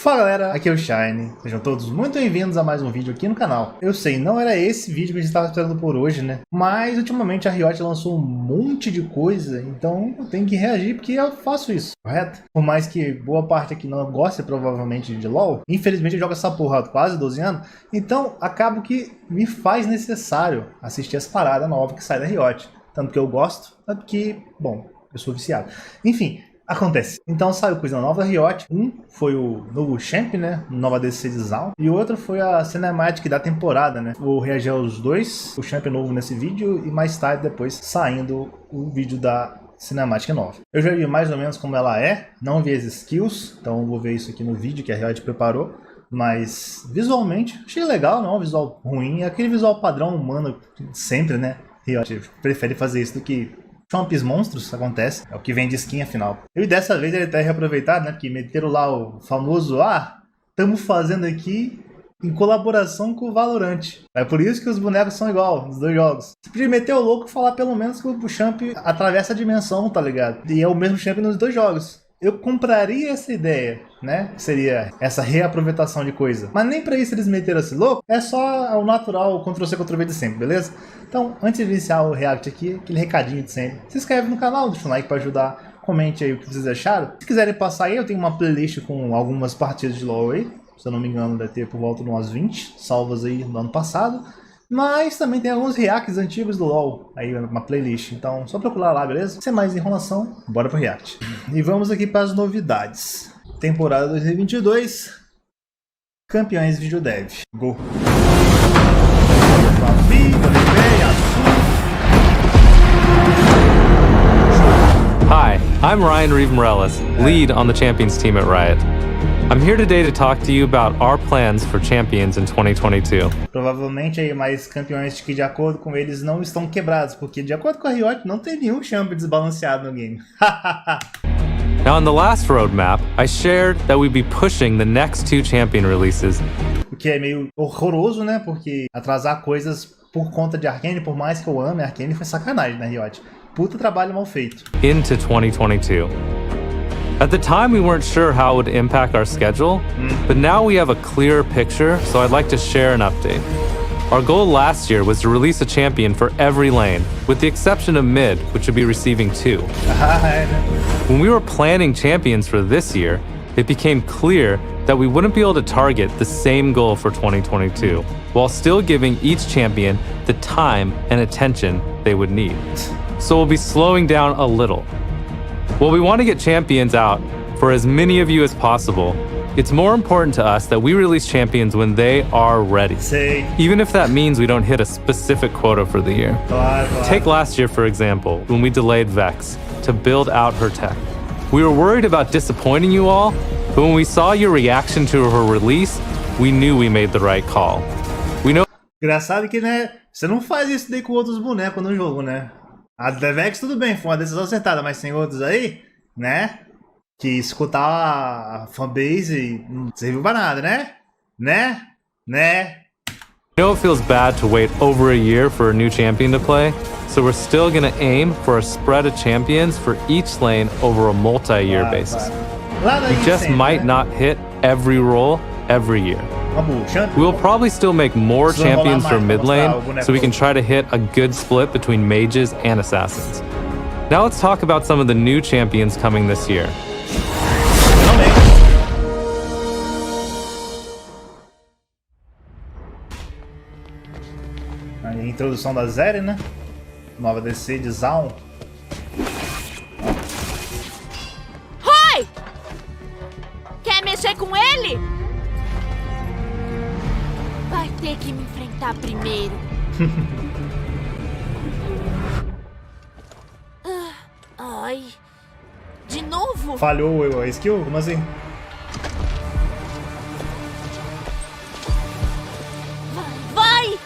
Fala galera, aqui é o Shine, sejam todos muito bem-vindos a mais um vídeo aqui no canal. Eu sei, não era esse vídeo que a gente estava esperando por hoje, né? Mas ultimamente a Riot lançou um monte de coisa, então eu tenho que reagir porque eu faço isso, correto? Por mais que boa parte aqui não goste provavelmente de LoL, infelizmente eu jogo essa porra há quase 12 anos, então acabo que me faz necessário assistir as paradas novas que saem da Riot. Tanto que eu gosto, tanto que, bom, eu sou viciado. Enfim. Acontece. Então saiu coisa nova da Riot. Um foi o novo champ, né? Nova ADC de Zaun. E o outro foi a cinematic da temporada, né? Vou reagir aos dois. O champ novo nesse vídeo e mais tarde depois saindo o vídeo da cinematic nova. Eu já vi mais ou menos como ela é. Não vi as skills. Então vou ver isso aqui no vídeo que a Riot preparou. Mas visualmente achei legal, não é um visual ruim. É aquele visual padrão humano sempre, né? Riot prefere fazer isso do que champs monstros, acontece, é o que vem de skin afinal. E dessa vez ele tá reaproveitado, né, porque meteram lá o famoso, estamos fazendo aqui em colaboração com o Valorant. É por isso que os bonecos são igual, nos dois jogos. Você podia meter o louco e falar pelo menos que o champ atravessa a dimensão, tá ligado? E é o mesmo champ nos dois jogos. Eu compraria essa ideia, né? Seria essa reaproveitação de coisa. Mas nem pra isso eles meteram esse louco. É só o natural Ctrl+C, Ctrl+V de sempre, beleza? Então, antes de iniciar o react aqui, aquele recadinho de sempre. Se inscreve no canal, deixa um like pra ajudar. Comente aí o que vocês acharam. Se quiserem passar aí, eu tenho uma playlist com algumas partidas de LoL aí. Se eu não me engano, deve ter por volta de umas 20 salvas aí no ano passado. Mas também tem alguns reacts antigos do LoL aí uma playlist, então só procurar lá, beleza? Sem mais enrolação, bora pro react. E vamos aqui para as novidades. Temporada 2022, campeões vídeo dev. Go! Hi, I'm Ryan Reeve Morales, lead on the Champions team at Riot. I'm here today to talk to you about our plans for Champions in 2022. Provavelmente aí mais campeões que de acordo com eles não estão quebrados, porque de acordo com a Riot não tem nenhum champion desbalanceado no game. Now on the last roadmap, I shared that we'd be pushing the next two champion releases. O que é meio horroroso, né? Porque atrasar coisas por conta de Arcane, por mais que eu ame Arcane, foi sacanagem na Riot. Puta trabalho mal feito. Into 2022. At the time, we weren't sure how it would impact our schedule, but now we have a clearer picture, so I'd like to share an update. Our goal last year was to release a champion for every lane, with the exception of mid, which would be receiving 2. When we were planning champions for this year, it became clear that we wouldn't be able to target the same goal for 2022, while still giving each champion the time and attention they would need. So we'll be slowing down a little. While we want to get champions out for as many of you as possible, it's more important to us that we release champions when they are ready. Even if that means we don't hit a specific quota for the year. Take last year, for example, when we delayed Vex to build out her tech. We were worried about disappointing you all, but when we saw your reaction to her release, we knew we made the right call. We know. Engraçado que, né, você não faz isso daí com outros bonecos no jogo, né? A Vex tudo bem, foi uma decisão acertada, mas tem outros aí, né? Que escutar a fanbase não serviu pra nada, né? Né? I know it feels bad to wait over a year for a new champion to play, so we're still gonna aim for a spread of champions for each lane over a multi-year basis. We just might not hit every role every year. We'll probably still make more champions for mid lane, so we can try to hit a good split between mages and assassins. Now let's talk about some of the new champions coming this year. A introdução da Zeri, né? Nova ADC de Zaun. Oi! Quer mexer com ele? Vai ter que me enfrentar primeiro. Ai. De novo? Falhou a skill? Como assim? Vai!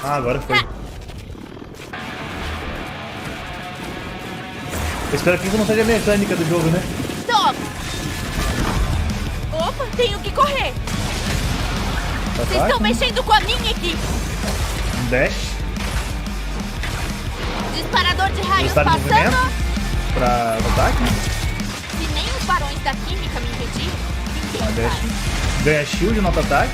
Agora foi. Eu espero que isso não seja a mecânica do jogo, né? Toma! Opa, tenho que correr! Vocês estão mexendo com a minha equipe! Dash. Disparador de raios Velocidade de movimento passando! pra ataque. da química me impedir, ninguém vai. Ganha shield no auto-ataque.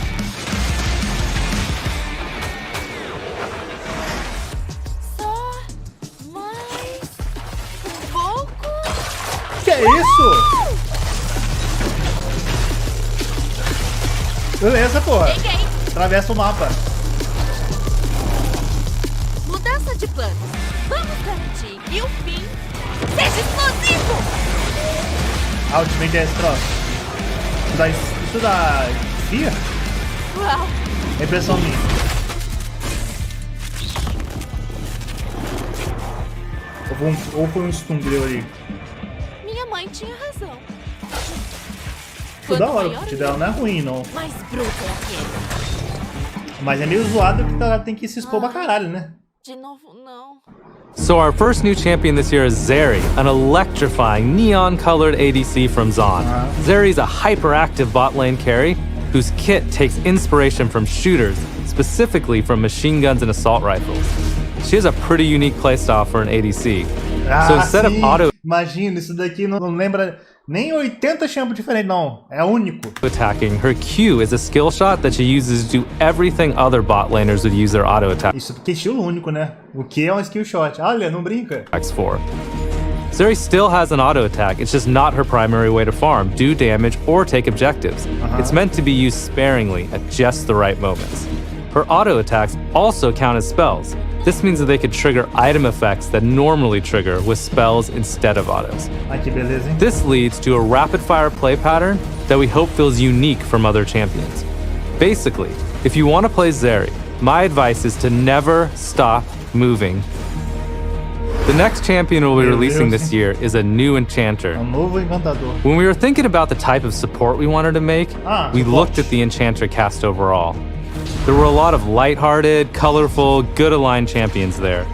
Só mais um pouco. Que é isso? Beleza, porra. Peguei. Atravessa o mapa. Mudança de planos. Vamos garantir que o fim seja explosivo. Ah, ultimate é esse troço. Isso dá esfia? Uau. É impressão minha. Ou foi um stun greu ali. Minha mãe tinha razão. Isso da hora, o maior kit dela não é ruim, não. mais bruto é aquele. Mas é meio zoado que ela tem que se expor pra caralho, né? De novo, não. So our first new champion this year is Zeri, an electrifying neon-colored ADC from Zon. Zeri's a hyperactive bot lane carry whose kit takes inspiration from shooters, specifically from machine guns and assault rifles. She has a pretty unique playstyle for an ADC. So instead of auto Imagina, isso daqui não lembra nem 80 champions diferentes, não. É único. attacking, her Q is a skill shot that she uses to do everything other bot laners would use their auto attack Isso porque é estilo único, né? O que é um skill shot? Olha, não brinca. attacks for. Zeri still has an auto attack, it's just not her primary way to farm, do damage, or take objectives. It's meant to be used sparingly at just the right moments. Her auto attacks also count as spells. This means that they could trigger item effects that normally trigger with spells instead of autos. Ai, que beleza, hein? This leads to a rapid-fire play pattern that we hope feels unique from other champions. Basically, if you want to play Zeri, my advice is to never stop moving. The next champion we'll be releasing this year is a new enchanter. Um novo encantador. When we were thinking about the type of support we wanted to make, we support. looked at the enchanter cast overall. There were a lot of lighthearted, colorful, good-aligned champions there.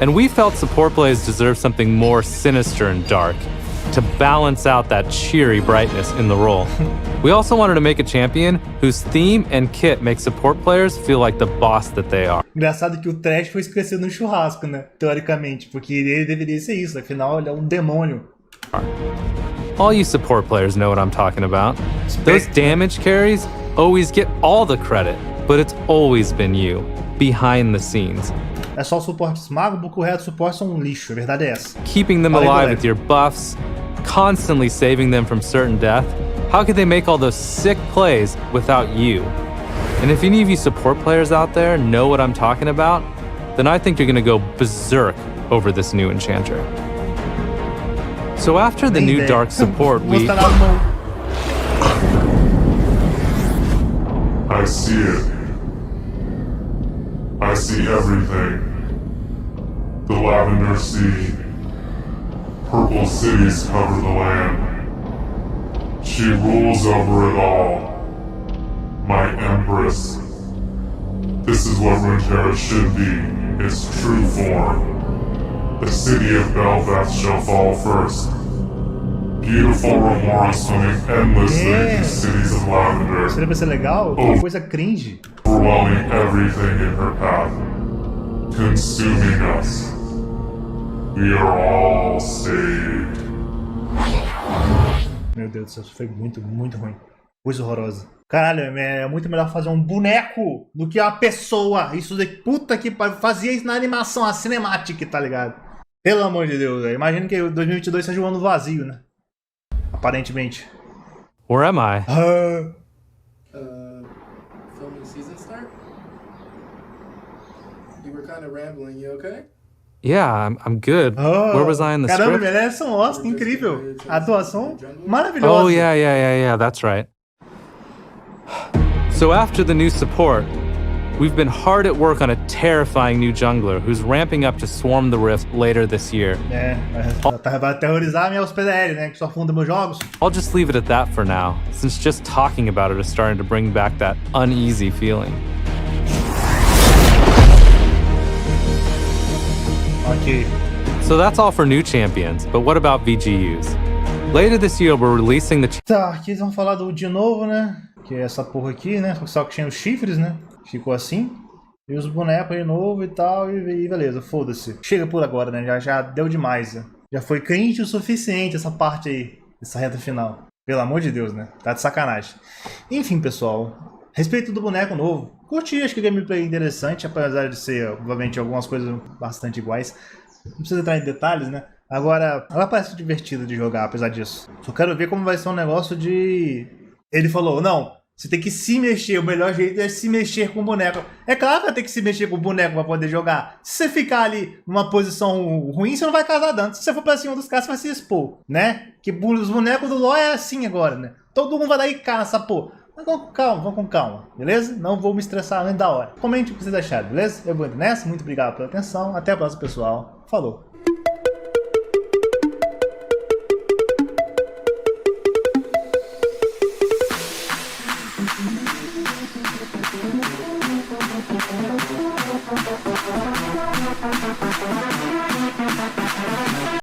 And we felt support plays deserved something more sinister and dark, to balance out that cheery brightness in the role. We also wanted to make a champion whose theme and kit make support players feel like the boss that they are. Engraçado que o Trash foi esquecido no churrasco, né? Teoricamente, porque ele deveria ser isso. Afinal, ele é um demônio. All you support players know what I'm talking about. Those damage carries always get all the credit, but it's always been you, behind the scenes. É só o suporte mago, porque o resto do suporte são um lixo. A verdade é essa. Keeping them alive with your buffs, constantly saving them from certain death. How could they make all those sick plays without you? And if any of you support players out there know what I'm talking about, then I think you're gonna go berserk over this new enchanter. So after the new dark support, we... I see it. I see everything. The lavender sea. Purple cities cover the land. She rules over it all. My empress. This is what Runeterra should be, its true form. The city of Belveth shall fall first. Beautiful Remora swimming endlessly through cities of lavender. Seria pra ser legal? Uma coisa cringe. Overwhelming everything in her path, consuming us. We are all saved. Meu Deus do céu, isso foi muito, muito ruim. Coisa horrorosa. Caralho, é muito melhor fazer um boneco do que uma pessoa. Isso daqui, puta que pariu. Fazia isso na animação, a cinemática, tá ligado? Pelo amor de Deus, velho. Imagina que 2022 seja um ano vazio, né? Aparentemente. Where am I? Filming season start? You were kind of rambling, you okay? Yeah, I'm good. Where was I in the Caramba, script? merece um Oscar, incrível. A atuação maravilhosa. Oh, yeah, that's right. So after the new support, we've been hard at work on a terrifying new jungler who's ramping up to swarm the Rift later this year. É, vai aterrorizar minha hospedaria, né? Que só funda meus jogos. I'll just leave it at that for now, since just talking about it is starting to bring back that uneasy feeling. Ok. So that's all for new champions, but what about VGUs? Later this year, we're releasing the... Tá, aqui eles vão falar do de novo, né? Que é essa porra aqui, né? Só que tinha os chifres, né? Ficou assim. E os bonecos de novo e tal, e beleza, foda-se. Chega por agora, né? Já deu demais, né? Já foi cringe o suficiente essa parte aí, essa reta final. Pelo amor de Deus, né? Tá de sacanagem. Enfim, pessoal. Respeito do boneco novo. Curti, acho que o gameplay é interessante, apesar de ser, obviamente, algumas coisas bastante iguais. Não precisa entrar em detalhes, né? Agora, ela parece divertida de jogar, apesar disso. Só quero ver como vai ser um negócio de... Ele falou, não, você tem que se mexer, o melhor jeito é se mexer com o boneco. É claro que vai ter que se mexer com o boneco pra poder jogar. Se você ficar ali numa posição ruim, você não vai causar dano. Se você for pra cima dos caras, você vai se expor, né? Que os bonecos do LoL é assim agora, né? Todo mundo vai dar IK nessa porra. Mas vamos com calma, beleza? Não vou me estressar antes da hora. Comente o que vocês acharam, beleza? Eu vou indo nessa, muito obrigado pela atenção. Até a próxima, pessoal. Falou!